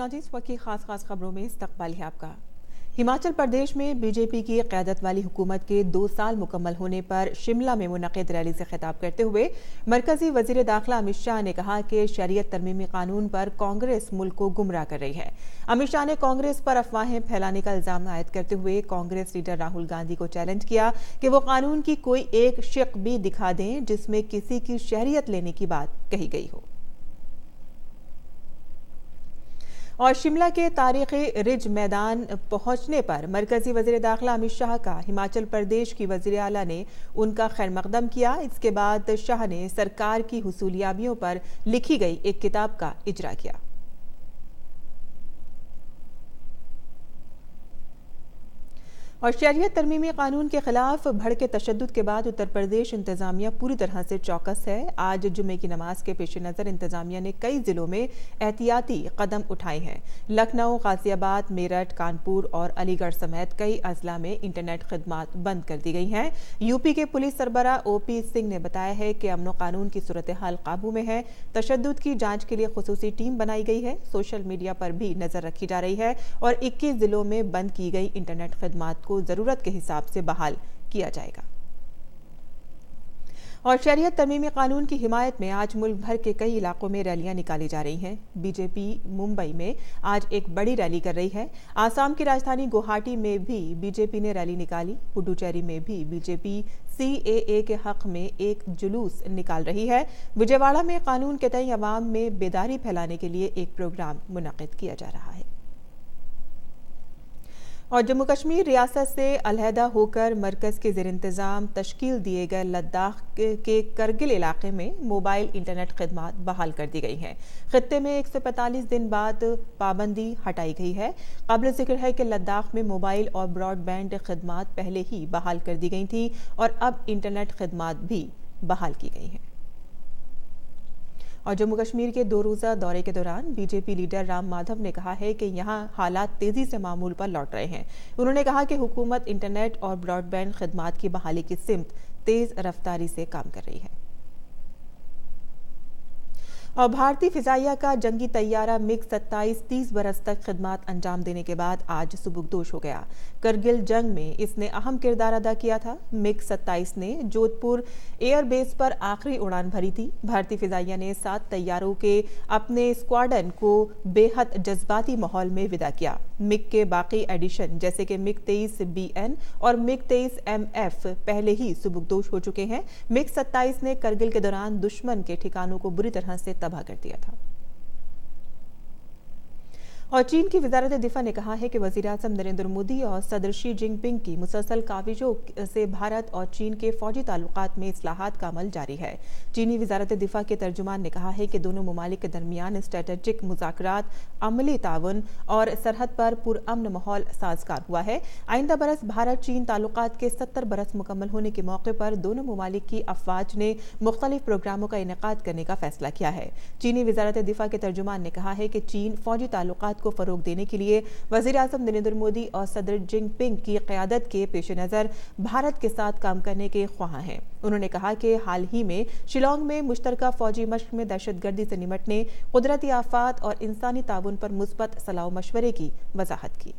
Technology वक्त की खास खबरों में इस्तकबाल है आपका। हिमाचल प्रदेश में बीजेपी की क़यादत वाली हुकूमत के 2 साल मुकम्मल होने पर शिमला में मुनक़िद रैली से खिताब करते हुए मरकजी वज़ीर दाखिला अमित शाह ने कहा कि शरीयत तरमीमी कानून पर कांग्रेस मुल्क को गुमराह कर रही है। अमित शाह ने कांग्रेस पर अफवाहें फैलाने का इल्जाम आयद करते हुए कांग्रेस लीडर राहुल गांधी को चैलेंज किया कि वो कानून की कोई एक शिक भी दिखा दें जिसमें किसी की शहरियत लेने की बात कही गई हो। और शिमला के तारीखी रिज मैदान पहुंचने पर मरकजी वज़ीर दाखिला अमित शाह का हिमाचल प्रदेश की वज़ीर आला ने उनका खैर मकदम किया। इसके बाद शाह ने सरकार की हुसूलियाबियों पर लिखी गई एक किताब का इजरा किया। और शरीयत तरमीमी कानून के खिलाफ भड़के तशद्दुद के बाद उत्तर प्रदेश इंतजामिया पूरी तरह से चौकस है। आज जुमे की नमाज के पेश नज़र इंतजामिया ने कई जिलों में एहतियाती कदम उठाए हैं। लखनऊ, गाजियाबाद, मेरठ, कानपुर और अलीगढ़ समेत कई अजला में इंटरनेट खिदमात बंद कर दी गई हैं। यूपी के पुलिस सरबरा ओपी सिंह ने बताया है कि अमन कानून की सूरत हाल काबू में है। तशद्दुद की जांच के लिए खुसूसी टीम बनाई गई है। सोशल मीडिया पर भी नजर रखी जा रही है और 21 जिलों में बंद की गई इंटरनेट खिदमात को जरूरत के हिसाब से बहाल किया जाएगा। और शरीयत तरमीमी कानून की हिमायत में आज मुल्क भर के कई इलाकों में रैलियां निकाली जा रही हैं। बीजेपी मुंबई में आज एक बड़ी रैली कर रही है। आसाम की राजधानी गुवाहाटी में भी बीजेपी ने रैली निकाली। पुडुचेरी में भी बीजेपी सीएए के हक में एक जुलूस निकाल रही है। विजयवाड़ा में कानून के तय अवाम में बेदारी फैलाने के लिए एक प्रोग्राम मुनक्किद किया जा रहा है। और जम्मू कश्मीर रियासत से अलहदा होकर मरकज के ज़ेर इंतज़ाम तश्कील दिए गए लद्दाख के करगिल इलाके में मोबाइल इंटरनेट खिदमात बहाल कर दी गई हैं। खित्ते में 145 दिन बाद पाबंदी हटाई गई है। काबिल जिक्र है कि लद्दाख में मोबाइल और ब्रॉडबैंड खिदमात पहले ही बहाल कर दी गई थी और अब इंटरनेट खिदमात भी बहाल की गई हैं। और जम्मू कश्मीर के 2 रोज़ा दौरे के दौरान बीजेपी लीडर राम माधव ने कहा है कि यहां हालात तेजी से मामूल पर लौट रहे हैं। उन्होंने कहा कि हुकूमत इंटरनेट और ब्रॉडबैंड खिदमात की बहाली की सिमत तेज रफ्तारी से काम कर रही है। और भारतीय फिजाइया का जंगी तैयारा मिग 27 30 बरस तक खिदमात अंजाम देने के बाद आज सुबुकदोश हो गया। करगिल जंग में इसने अहम किरदार अदा किया था। मिग 27 ने जोधपुर एयरबेस पर आखिरी उड़ान भरी थी। भारतीय फिजाइया ने 7 तैयारों के अपने स्क्वाडन को बेहद जज्बाती माहौल में विदा किया। मिग के बाकी एडिशन जैसे कि मिग 23 BN और मिग 23 MF पहले ही सुबुकदोश हो चुके हैं। मिग 27 ने करगिल के दौरान दुश्मन के ठिकानों को बुरी तरह से तबाह कर दिया था। और चीन की वजारत दिफा ने कहा है कि वज़ीर आज़म नरेंद्र मोदी और सदर शी जिनपिंग की मुसलसल काविजों से भारत और चीन के फौजी ताल्लुकात में इस्लाहात का अमल जारी है। चीनी वजारत दिफा के तर्जुमान ने कहा है कि दोनों ममालिक के दरमियान स्ट्रेटेजिक मुज़ाकरात, अमली ताउन और सरहद पर पुरअमन माहौल साजगार हुआ है। आइंदा बरस भारत चीन ताल्लुकात के 70 बरस मुकम्मल होने के मौके पर दोनों ममालिक की अफवाज ने मुख्तलिफ प्रोग्रामों का इनेकाद करने का फैसला किया है। चीनी वजारत दिफा के तर्जुमान ने कहा है कि चीन फौजी ताल्लुकात को फरोग देने के लिए वज़ीर आज़म नरेंद्र मोदी और सदर जिनपिंग की क़यादत के पेश नज़र भारत के साथ काम करने के ख्वाह हैं। उन्होंने कहा कि हाल ही में शिलोंग में मुश्तरका फौजी मश्क में दहशतगर्दी से निपटने, कुदरती आफात और इंसानी ताउन पर मुस्बत सलाह मशवरे की वजाहत की।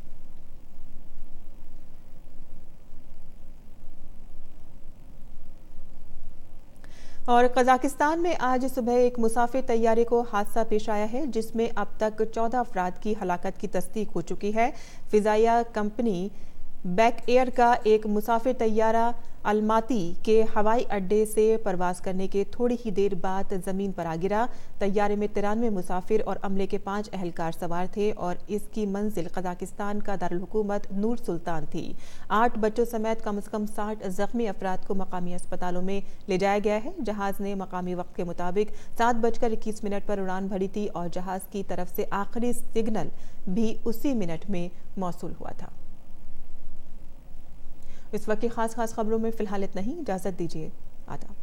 और कजाकिस्तान में आज सुबह एक मुसाफिर तैयारे को हादसा पेश आया है जिसमें अब तक 14 अफराद की हलाकत की तस्दीक हो चुकी है। फिजाइया कंपनी बैक एयर का एक मुसाफिर तैयारा अलमाती के हवाई अड्डे से परवाज करने के थोड़ी ही देर बाद जमीन पर आ गिरा। तैयारे में 93 मुसाफिर और अमले के 5 अहलकार सवार थे और इसकी मंजिल कजाकिस्तान का दारुल हुकूमत नूर सुल्तान थी। 8 बच्चों समेत कम से कम 60 जख्मी अफराद को मकामी अस्पतालों में ले जाया गया है। जहाज ने मकामी वक्त के मुताबिक 7:21 पर उड़ान भरी थी और जहाज की तरफ से आखिरी सिग्नल भी उसी मिनट में मौसूल हुआ था। इस वक्त की खास खबरों में फिलहाल इतना ही। इजाजत दीजिए। आदाब।